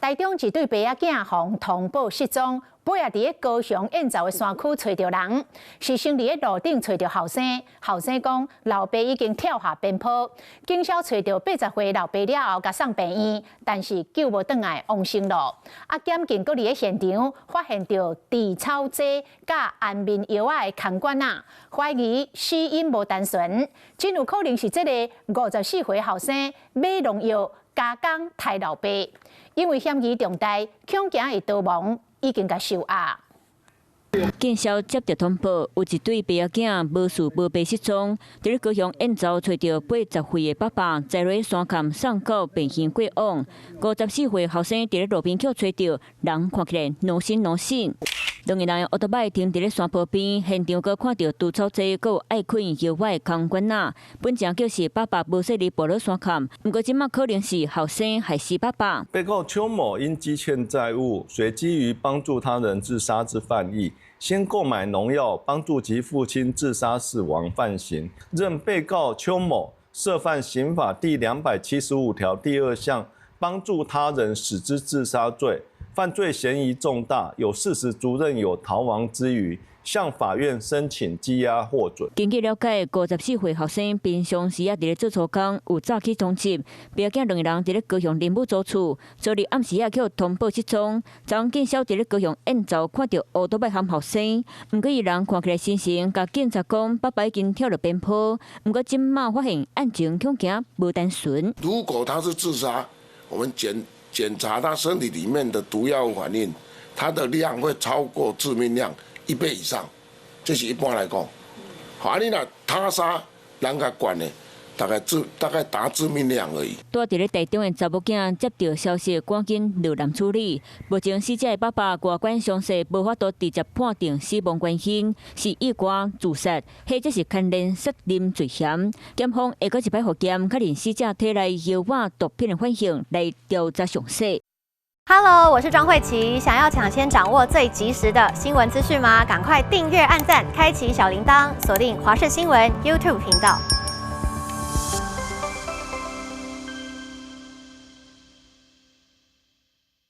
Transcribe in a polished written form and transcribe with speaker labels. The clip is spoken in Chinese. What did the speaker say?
Speaker 1: 台中一对爸仔囝互通报失踪，尾仔伫高雄燕巢的山区找着人，是先伫路顶找着后生。后生讲老爸已经跳下边坡，警消找着80岁老爸了后，甲送病院，但是救无转来往生路。检警搁伫现场发现着治草剂甲安眠药仔的空罐仔，怀疑死因无单纯，真有可能是这个54岁后生买农药加工害老爸。因为嫌疑重大，恐惊会逃亡，已经甲收押。
Speaker 2: 警消接到通报，有一对爸仔囝无事无爸失踪，伫咧高雄燕巢找到80岁的爸爸，在落山坎送到病院过往。54岁后生伫咧路边捡找到，人看起来脑醒脑醒。两个人的奥特曼停伫咧山坡边，现场阁看到除草剂、阁有爱困药外的空罐仔。本正就是爸爸无说离步落山坎，不过即马可能是后生害死爸爸。
Speaker 3: 被告邱某因积欠债务，随基于帮助他人自杀之犯意，先购买农药帮助其父亲自杀死亡犯行，认被告邱某涉犯刑法第275条第2项帮助他人使之自杀罪。犯罪嫌疑重大，有事实足认有逃亡之余，向法院申请羁押获准。
Speaker 2: 根据了解，54岁后生平常时伫咧做粗工，有早起通缉。爸仔两个人伫咧高雄林武租厝，昨日暗时去通报失踪。昨警消伫咧高雄燕巢看到乌多麦含后生，不过伊人看起来心情，甲警察讲爸爸已经跳了边坡。不过今马发现案情恐惊无单纯。
Speaker 4: 如果他是自杀，我们检查他身体里面的毒药反应，它的量会超过致命量1倍以上，这是一般来讲。好，你若他杀，人家管的，大概达致命量而已。
Speaker 2: 住伫咧台中的查某囝接到消息，赶紧落南处理。目前死者的爸爸外观详细，无法度直接判定死亡原因是意外自杀，或者是牵连杀人罪嫌。检方会搁一摆互检确认死者体内药物毒品的反应，来调查详细。
Speaker 5: Hello， 我是庄慧琪。想要抢先掌握最及时的新闻资讯吗？赶快订阅、按赞、开启小铃铛，锁定华视新闻 YouTube 频道。